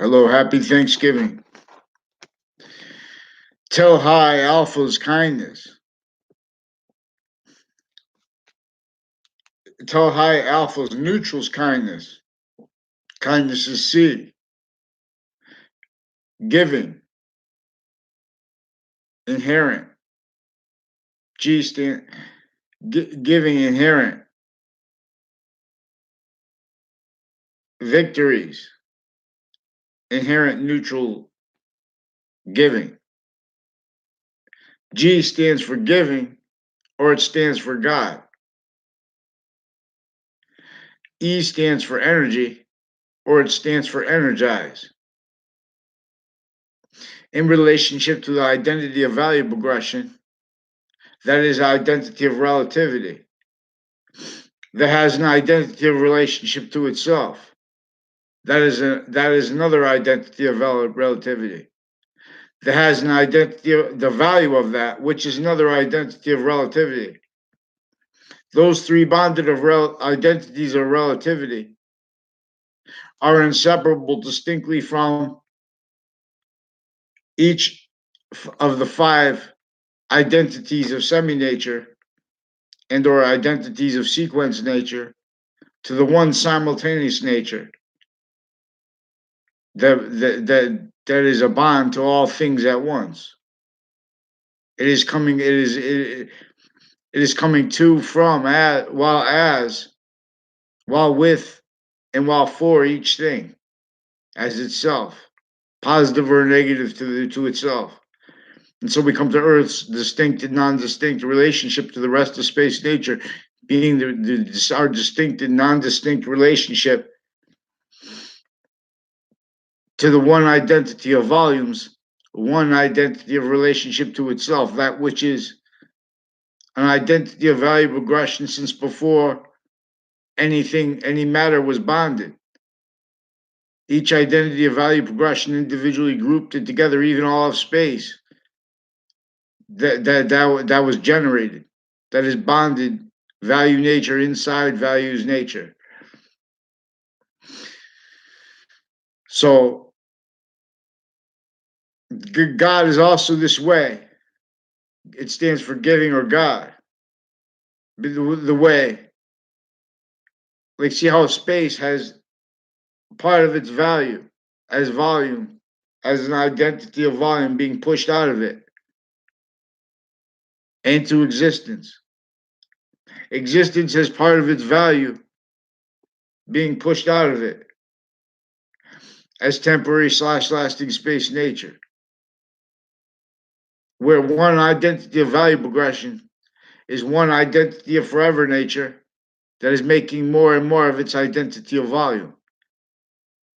Hello, happy Thanksgiving. Tell high alpha's kindness. Tell high alpha's neutral's kindness. Kindness is C. Giving, inherent. G stand giving inherent. Victories, inherent neutral giving. G stands for giving, or it stands for God. E stands for energy, or it stands for energize. In relationship to the identity of value progression, that is identity of relativity, that has an identity of relationship to itself. That is another identity of relativity. That has an identity of the value of that, which is another identity of relativity. Those three bonded of identities of relativity are inseparable distinctly from each of the five identities of semi-nature and or identities of sequence nature to the one simultaneous nature that is a bond to all things at once. It is coming. It is coming to, from, while with, and while for each thing as itself, positive or negative to itself. And so we come to Earth's distinct and non-distinct relationship to the rest of space nature, being our distinct and non-distinct relationship to the one identity of volumes, one identity of relationship to itself, that which is an identity of value progression since before any matter was bonded. Each identity of value progression individually grouped it together, even all of space that was generated, that is bonded value nature inside values nature. So God is also this way. It stands for giving or God. The way, like, see how space has part of its value as volume, as an identity of volume being pushed out of it into existence. Existence has part of its value being pushed out of it as temporary / lasting space nature, where one identity of value progression is one identity of forever nature that is making more and more of its identity of volume.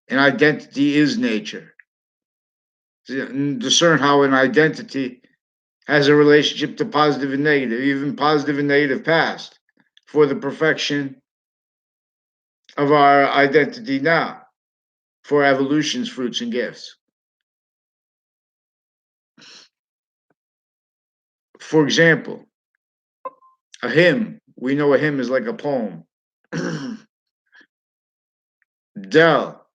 And identity is nature. Discern how an identity has a relationship to positive and negative, even positive and negative past, for the perfection of our identity now, for evolution's fruits and gifts. For example, a hymn, we know a hymn is like a poem. Del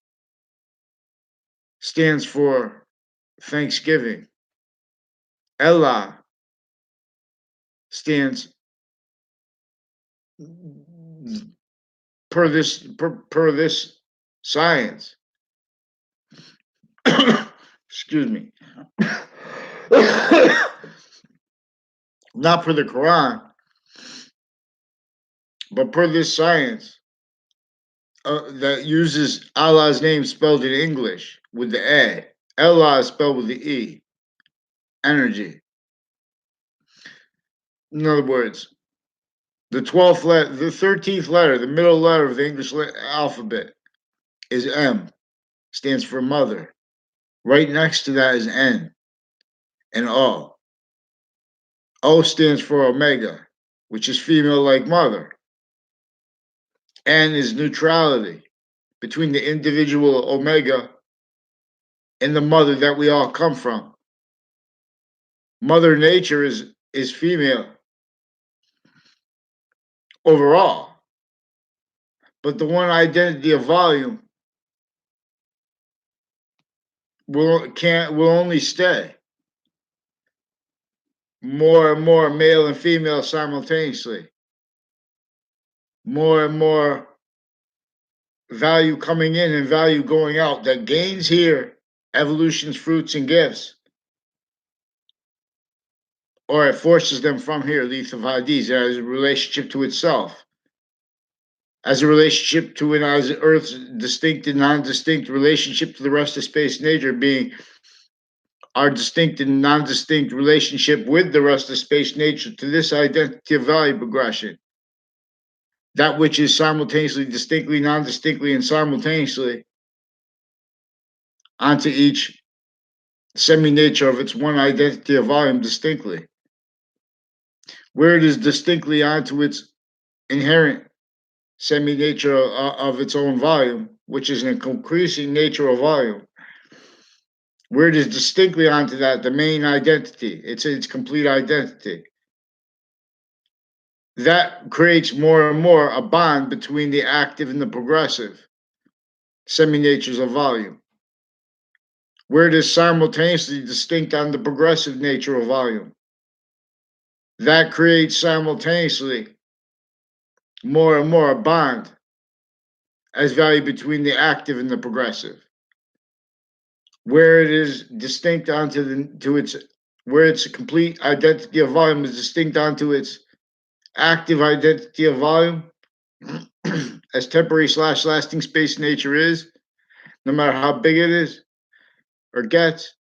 stands for Thanksgiving. Ella stands per this science. Excuse me. Not per the Quran, but per this science that uses Allah's name spelled in English with the A. Allah is spelled with the E. Energy. In other words, the 12th letter, the 13th letter, the middle letter of the English alphabet is M, stands for mother. Right next to that is N and O. O stands for omega, which is female like mother. N is neutrality between the individual omega and the mother that we all come from. Mother nature is female overall, but the one identity of volume will only stay. More and more male and female simultaneously. More and more value coming in and value going out. That gains here, evolution's fruits and gifts, or it forces them from here, lethal IDs, as a relationship to itself, as a relationship to an as Earth's distinct and non-distinct relationship to the rest of space nature, being our distinct and non-distinct relationship with the rest of space nature to this identity of value progression. That which is simultaneously, distinctly, non-distinctly, and simultaneously onto each semi-nature of its one identity of volume distinctly, where it is distinctly onto its inherent semi-nature of its own volume, which is an increasing nature of volume, where it is distinctly onto that, the main identity, its complete identity. That creates more and more a bond between the active and the progressive semi-natures of volume, where it is simultaneously distinct on the progressive nature of volume. That creates simultaneously more and more a bond as value between the active and the progressive, where it is distinct onto its where its complete identity of volume is distinct onto its active identity of volume, as temporary / lasting space nature is, no matter how big it is or gets,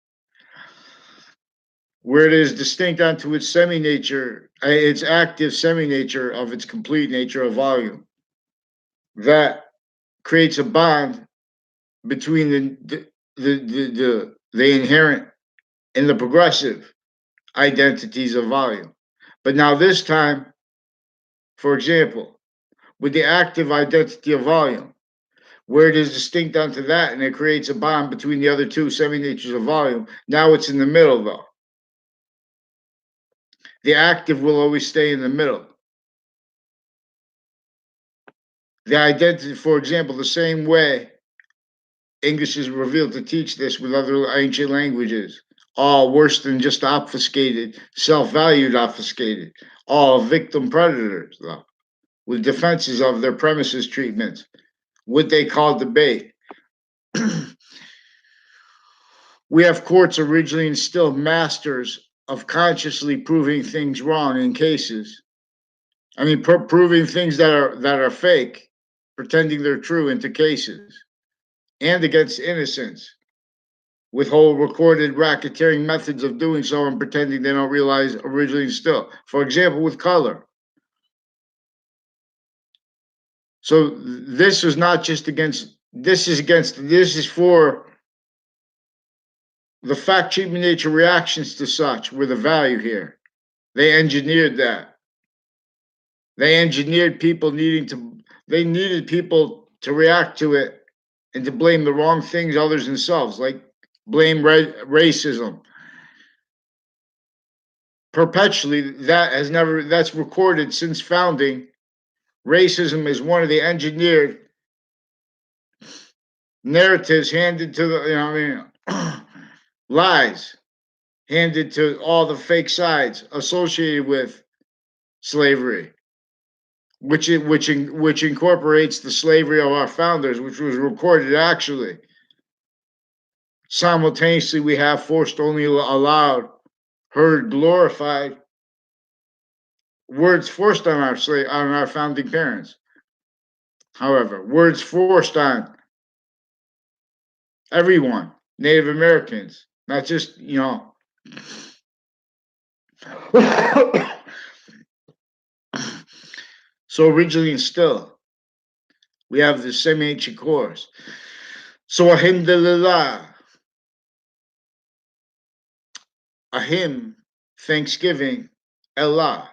where it is distinct onto its semi-nature, its active semi-nature of its complete nature of volume. That creates a bond between the inherent and the progressive identities of volume. But now this time, for example, with the active identity of volume, where it is distinct onto that and it creates a bond between the other two semi-natures of volume, now it's in the middle though. The active will always stay in the middle. The identity, for example, the same way English is revealed to teach this with other ancient languages, all worse than just obfuscated, self-valued obfuscated, all victim predators, though, with defenses of their premises treatments, what they call debate. We have courts originally instilled masters of consciously proving things wrong in cases. I mean, proving things that are fake, pretending they're true into cases, and against innocence, with whole recorded racketeering methods of doing so and pretending they don't realize originally still. For example, with color. So this is not just against, this is for the fact treatment nature reactions to such were the value here. They engineered that. They engineered people they needed people to react to it and to blame the wrong things others themselves, like blame racism. Perpetually, that's recorded since founding. Racism is one of the engineered narratives handed to lies handed to all the fake sides associated with slavery, which incorporates the slavery of our founders, which was recorded actually. Simultaneously, we have forced only allowed, heard glorified words forced on our founding parents. However, words forced on everyone, Native Americans, not just, So originally and still, we have the semi-ancient chorus. So alhamdulillah, a hymn, thanksgiving, Allah.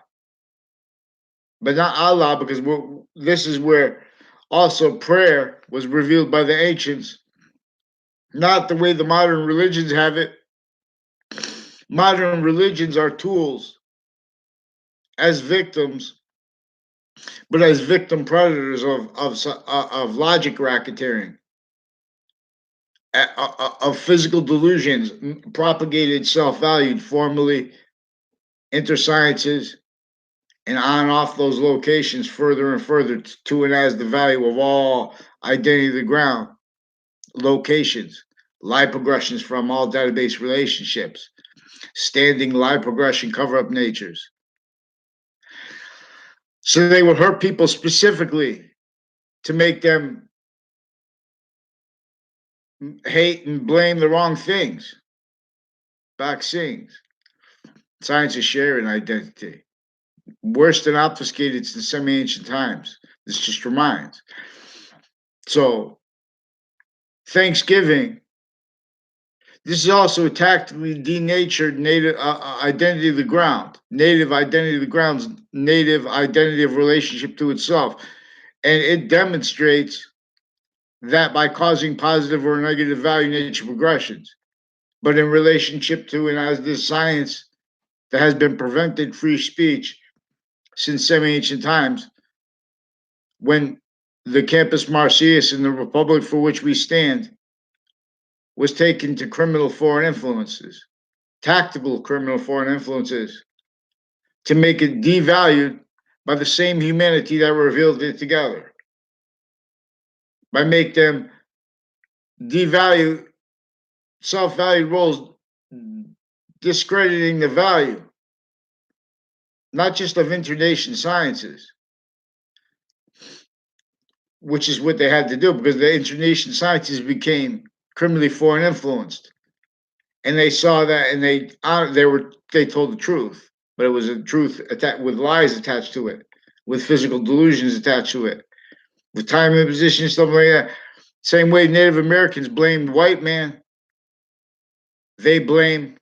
But not Allah, because this is where also prayer was revealed by the ancients, not the way the modern religions have it. Modern religions are tools as victims, but as victim predators of logic racketeering. of physical delusions, propagated self-valued, formally intersciences, and on and off those locations further and further to and as the value of all identity of the ground locations, lie progressions from all database relationships, standing lie progression cover up natures. So they would hurt people specifically to make them hate and blame the wrong things. Vaccines, science is sharing identity. Worse than obfuscated since semi-ancient times. This just reminds. So Thanksgiving, this is also a tactically denatured native identity of the ground, native identity of the ground's native identity of relationship to itself. And it demonstrates that by causing positive or negative value nature progressions. But in relationship to and as this science that has been prevented free speech since semi-ancient times, when the Campus Martius and the Republic for which we stand was taken to criminal foreign influences, tactical criminal foreign influences, to make it devalued by the same humanity that revealed it together, by make them devalue self-valued roles, discrediting the value, not just of internation sciences, which is what they had to do because the internation sciences became criminally foreign influenced, and they saw that, and they told the truth, but it was a truth with lies attached to it, with physical delusions attached to it, with time imposition, stuff like that. Same way Native Americans blamed white man, they blame.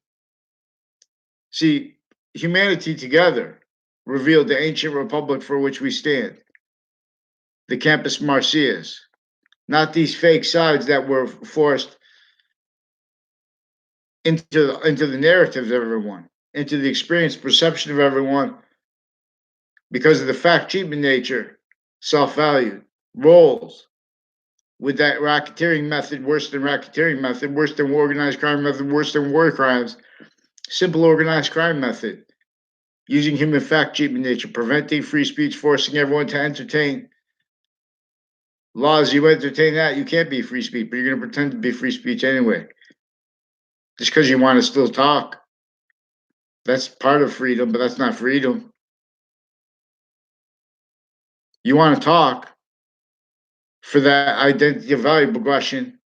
See, humanity together revealed the ancient republic for which we stand, the Campus Martius, not these fake sides that were forced into the narratives of everyone, into the experience perception of everyone because of the fact treatment nature, self-valued roles with that racketeering method, worse than racketeering method, worse than organized crime method, worse than war crimes, simple organized crime method, using human fact treatment nature, preventing free speech, forcing everyone to entertain laws. You entertain that, you can't be free speech, but you're going to pretend to be free speech anyway, just because you want to still talk. That's part of freedom, but that's not freedom. You want to talk for that identity of value progression.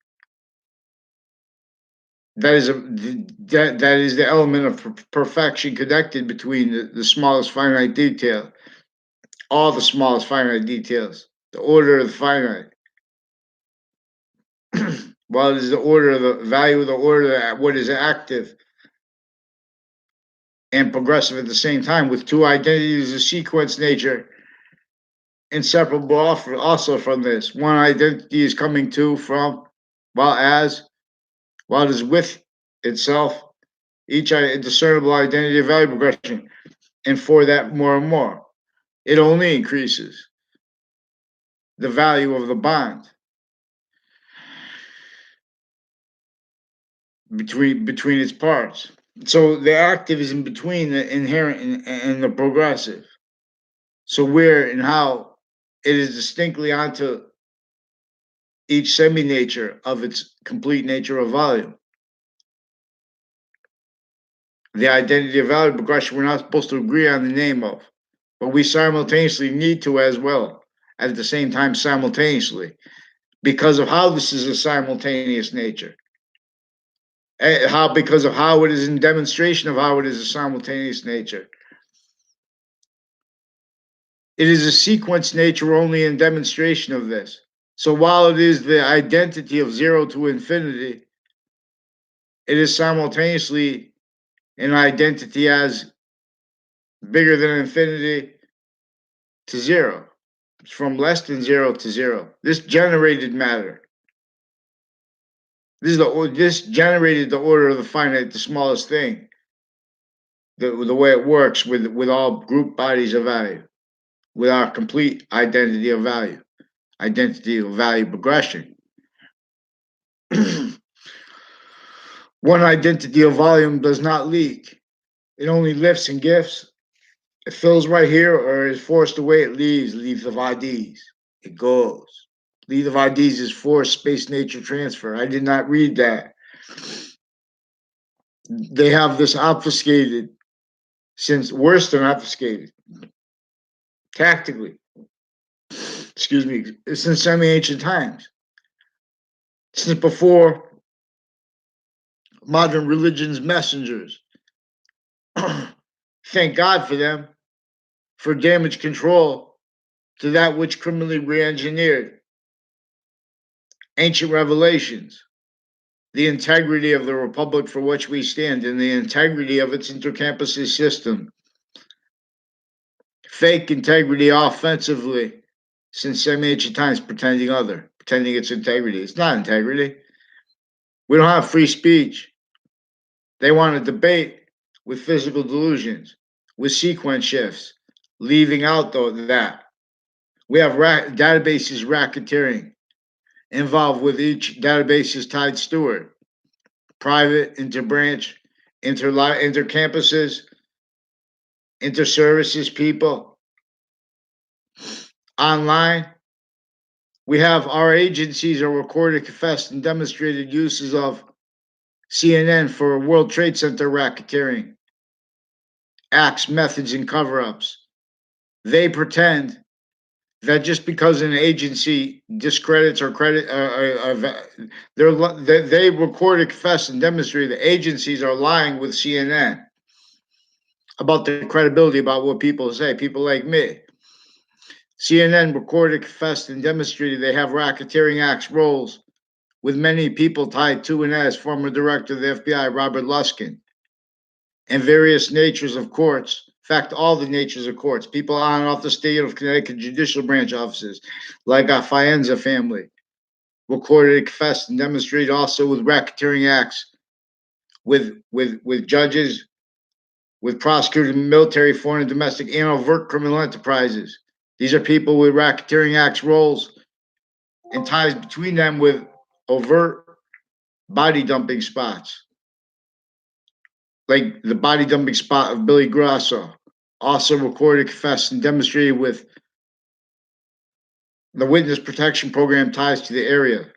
That is the element of perfection connected between the smallest finite detail, all the smallest finite details, the order of the finite. While it is the order of the value of the order that what is active and progressive at the same time, with two identities of sequence nature inseparable also from this. One identity is coming to from while it is with itself, each discernible identity of value progression, and for that more and more, it only increases the value of the bond between its parts. So the active is in between the inherent and the progressive. So where and how it is distinctly onto each semi-nature of its complete nature of value. The identity of value progression we're not supposed to agree on the name of, but we simultaneously need to as well, at the same time simultaneously, because of how this is a simultaneous nature. Because of how it is in demonstration of how it is a simultaneous nature. It is a sequence nature only in demonstration of this. So while it is the identity of zero to infinity, it is simultaneously an identity as bigger than infinity to zero. It's from less than zero to zero. This generated matter. This generated the order of the finite, the smallest thing. The way it works with all group bodies of value, with our complete identity of value progression. One identity of volume does not leak. It only lifts and gifts. It fills right here or is forced away. It leaves of IDs. It goes. Leave of IDs is forced space nature transfer. I did not read that. They have this obfuscated, since worse than obfuscated, tactically, excuse me, since semi-ancient times, since before modern religion's messengers. Thank God for them, for damage control to that which criminally re-engineered ancient revelations, the integrity of the republic for which we stand, and the integrity of its intercampus system. Fake integrity offensively since semi-ancient times, pretending it's integrity. It's not integrity. We don't have free speech. They want to debate with physical delusions, with sequence shifts, leaving out that. We have databases racketeering involved with each database's tied steward, private, interbranch, intercampuses, interservices people. Online, we have our agencies are recorded, confessed, and demonstrated uses of CNN for World Trade Center racketeering, acts, methods, and cover-ups. They pretend that just because an agency discredits or they recorded, confessed, and demonstrated that agencies are lying with CNN about the credibility about what people say. People like me. CNN recorded, confessed, and demonstrated they have racketeering acts roles with many people tied to and as former director of the FBI, Robert Luskin, and various natures of courts. In fact, all the natures of courts. People on and off the state of Connecticut judicial branch offices, like our Faenza family, recorded, confessed, and demonstrated also with racketeering acts, with judges, with prosecutors, military, foreign, and domestic, and overt criminal enterprises. These are people with racketeering acts roles and ties between them with overt body dumping spots, like the body dumping spot of Billy Grasso, also recorded, confessed, and demonstrated with the witness protection program ties to the area,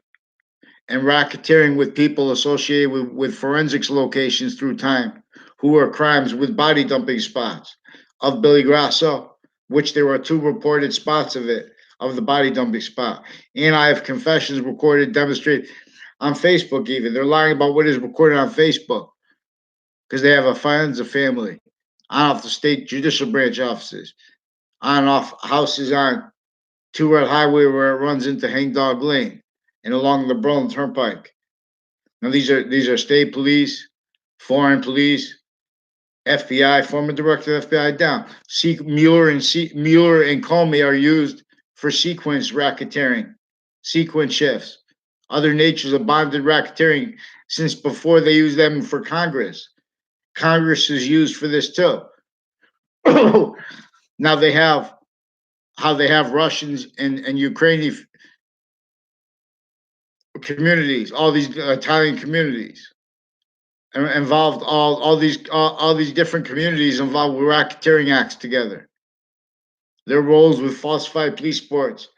and racketeering with people associated with forensics locations through time, who are crimes with body dumping spots of Billy Grasso, which there were 2 reported spots of it, of the body dumping spot. And I have confessions recorded, demonstrated on Facebook even. They're lying about what is recorded on Facebook because they have a Faenza family on off the state judicial branch offices, on off houses on 2 Red Highway where it runs into Hangdog Lane and along the Berlin Turnpike. Now these are state police, foreign police, FBI, former director of FBI down. Mueller and Comey are used for sequence racketeering, sequence shifts, other natures of bonded racketeering since before they used them for Congress. Congress is used for this too. Now they have how they have Russians and Ukrainian communities, all these Italian communities involved, all these different communities involved with racketeering acts together. Their roles with falsified police reports,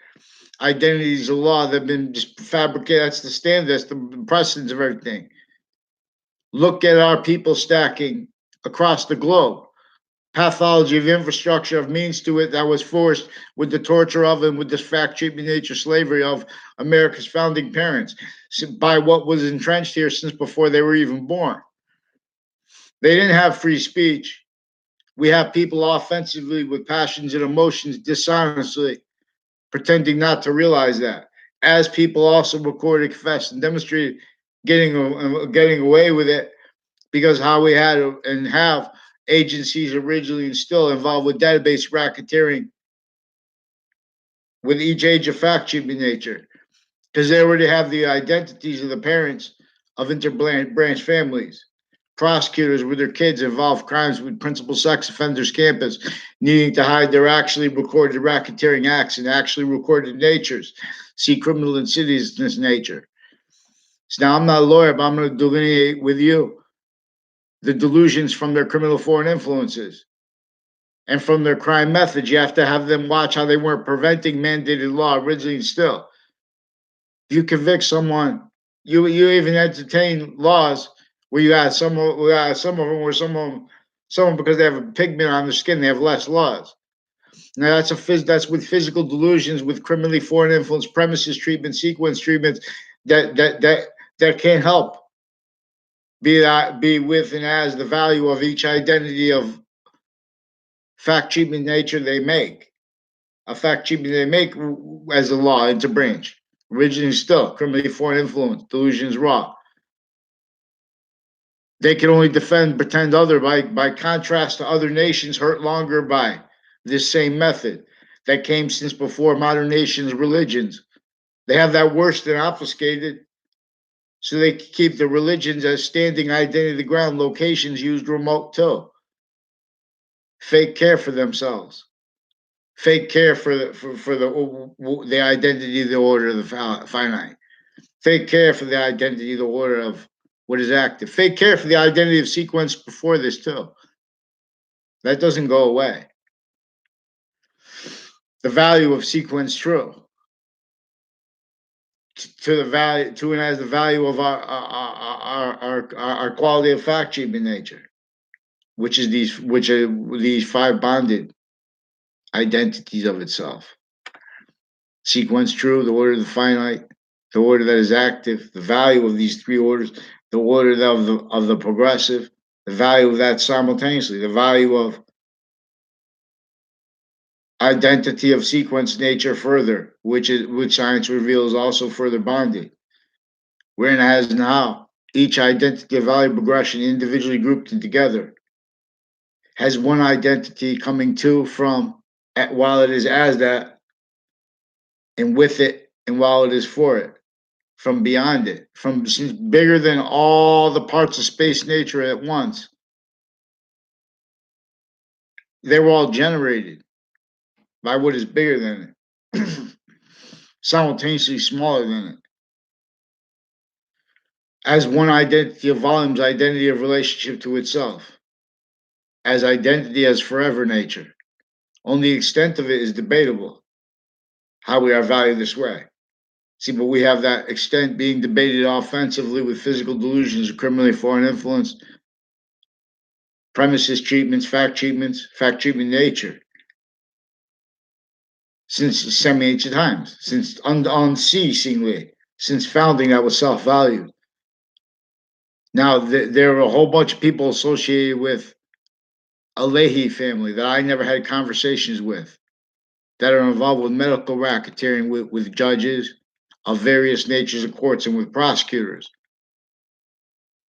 identities of law that have been just fabricated. That's the standard. That's the precedence of everything. Look at our people stacking across the globe. Pathology of infrastructure of means to it that was forced with the torture of and with the fact treatment nature slavery of America's founding parents by what was entrenched here since before they were even born. They didn't have free speech. We have people offensively with passions and emotions dishonestly pretending not to realize that. As people also recorded, confessed, and demonstrated getting away with it because how we had and have agencies originally and still involved with database racketeering with each age of fact treatment nature because they already have the identities of the parents of interbranch families. Prosecutors with their kids involved crimes with principal sex offenders campus needing to hide their actually recorded racketeering acts and actually recorded natures. See criminal insidiousness nature. So now I'm not a lawyer, but I'm going to delineate with you the delusions from their criminal foreign influences and from their crime methods. You have to have them watch how they weren't preventing mandated law originally and still. If you convict someone, you even entertain laws where you got some of them where someone because they have a pigment on their skin, they have less laws. Now that's with physical delusions, with criminally foreign influence, premises treatment, sequence treatments that can't help be with and as the value of each identity of fact treatment nature they make. A fact treatment they make as a law into branch. Originally still, criminally foreign influence, delusions raw. They can only defend pretend other by contrast to other nations hurt longer by this same method that came since before modern nations' religions. They have that worse than obfuscated, so they keep the religions as standing identity of the ground, locations used remote too. Fake care for themselves. Fake care for the identity, the order of the finite. Fake care for the identity, the order of what is active. Fake care for the identity of sequence before this too. That doesn't go away. The value of sequence true to the value to and as the value of our quality of fact treatment nature, which are these five bonded identities of itself. Sequence true, the order of the finite, the order that is active, the value of these three orders, the order of the progressive, the value of that simultaneously, the value of identity of sequence nature further, which science reveals also further bonded. Wherein as now each identity of value progression individually grouped and together has one identity coming to from while it is as that and with it and while it is for it from beyond it from bigger than all the parts of space nature at once. They were all generated by what is bigger than it, simultaneously smaller than it, as one identity of volumes, identity of relationship to itself, as identity as forever nature. Only the extent of it is debatable, how we are valued this way. See, but we have that extent being debated offensively with physical delusions, criminally foreign influence, premises treatments, fact treatment nature, since semi-ancient times, since unceasingly, since founding that was self-valued. Now, there are a whole bunch of people associated with a Leahy family that I never had conversations with that are involved with medical racketeering with judges of various natures of courts and with prosecutors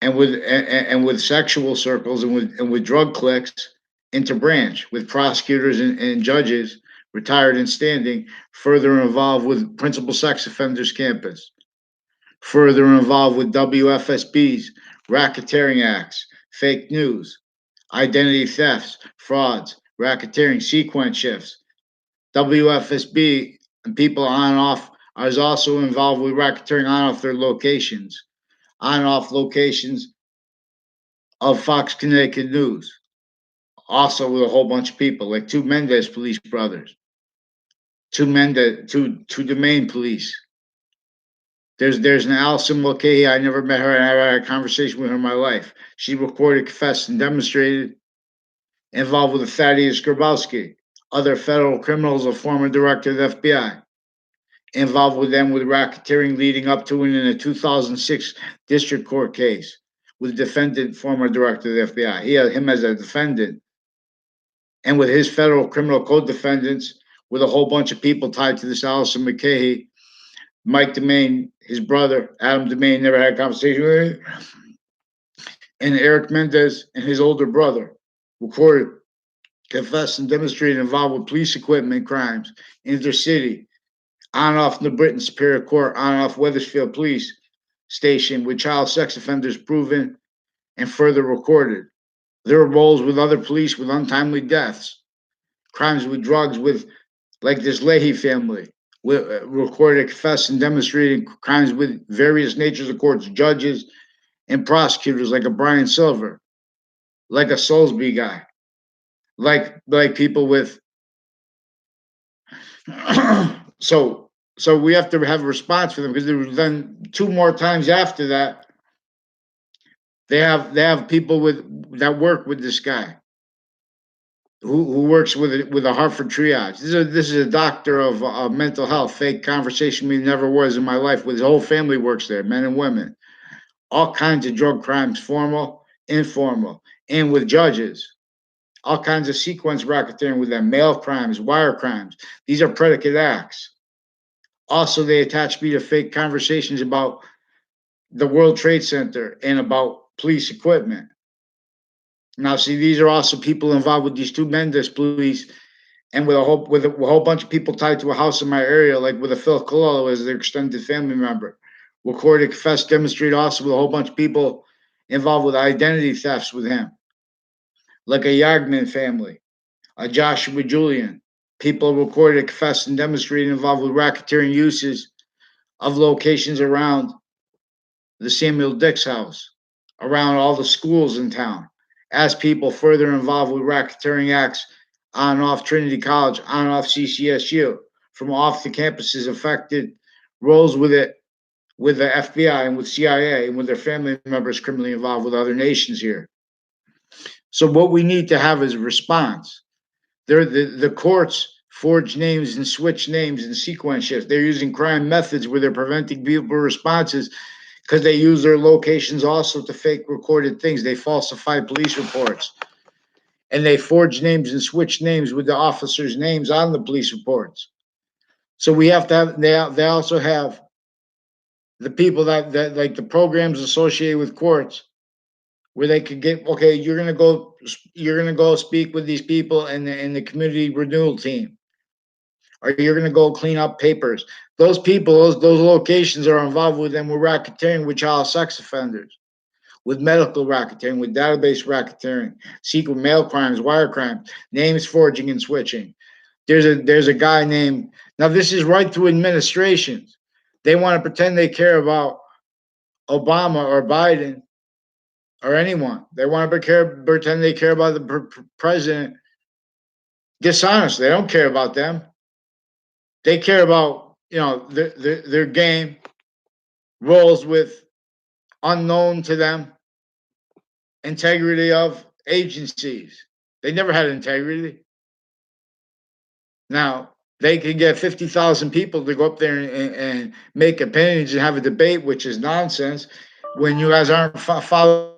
and with sexual circles and with drug cliques interbranch with prosecutors and judges retired and standing further involved with principal sex offenders campus further involved with WFSB's racketeering acts, fake news, identity thefts, frauds, racketeering, sequence shifts. WFSB and people on and off is also involved with racketeering on and off their locations, on and off locations of Fox Connecticut News. Also with a whole bunch of people, like two Mendez police brothers, two Domain police. There's an Alison Mulcahy. I never met her. I never had a conversation with her in my life. She recorded, confessed, and demonstrated involved with Thaddeus Grabowski, other federal criminals, a former director of the FBI, involved with them with racketeering leading up to and in a 2006 district court case with defendant, former director of the FBI. He had him as a defendant, and with his federal criminal co-defendants, with a whole bunch of people tied to this Alison McCahey, Mike Domain, his brother, Adam Domain, never had a conversation with him, and Eric Mendez and his older brother recorded, confessed, and demonstrated involved with police equipment crimes, intercity, on and off the Britain Superior Court, on and off Wethersfield Police Station with child sex offenders proven and further recorded. Their roles with other police with untimely deaths, crimes with drugs with like this Leahy family, with recorded, confessed, and demonstrated crimes with various natures of courts, judges, and prosecutors, like a Brian Silver, like a Soulsby guy, like people with so so we have to have a response for them, because there was then two more times after that they have people that work with this guy who works with a Hartford triage. This is a doctor of mental health. Fake conversation me never was in my life. With his whole family works there, men and women, all kinds of drug crimes, formal, informal, and with judges. All kinds of sequence racketeering with them, mail crimes, wire crimes. These are predicate acts. Also, they attach me to fake conversations about the World Trade Center and about police equipment. Now, see, these are also people involved with these two Mendes police, and with a whole bunch of people tied to a house in my area, like with a Phil Cololo as their extended family member. Recorded, confessed, demonstrated also with a whole bunch of people involved with identity thefts with him, like a Yagman family, a Joshua Julian. People recorded, confessed, and demonstrated involved with racketeering uses of locations around the Samuel Dix house, around all the schools in town, as people further involved with racketeering acts on and off Trinity College, on and off CCSU, from off the campuses affected, roles with it, with the FBI and with CIA and with their family members criminally involved with other nations here. So what we need to have is a response. The courts forge names and switch names and sequence shifts. They're using crime methods where they're preventing people responses, because they use their locations also to fake recorded things. They falsify police reports, and they forge names and switch names with the officers' names on the police reports. So we have to have. They also have the people that like the programs associated with courts, where they could get, okay, you're gonna go speak with these people in the community renewal team, or you're gonna go clean up papers. Those people, those locations are involved with them with racketeering with child sex offenders, with medical racketeering, with database racketeering, secret mail crimes, wire crimes, names forging and switching. There's a guy named, now this is right through administrations. They want to pretend they care about Obama or Biden or anyone. They want to pretend they care about the president. Dishonest. They don't care about them. They care about their game rolls with unknown to them integrity of agencies. They never had integrity. Now they can get 50,000 people to go up there and make opinions and have a debate, which is nonsense. When you guys aren't following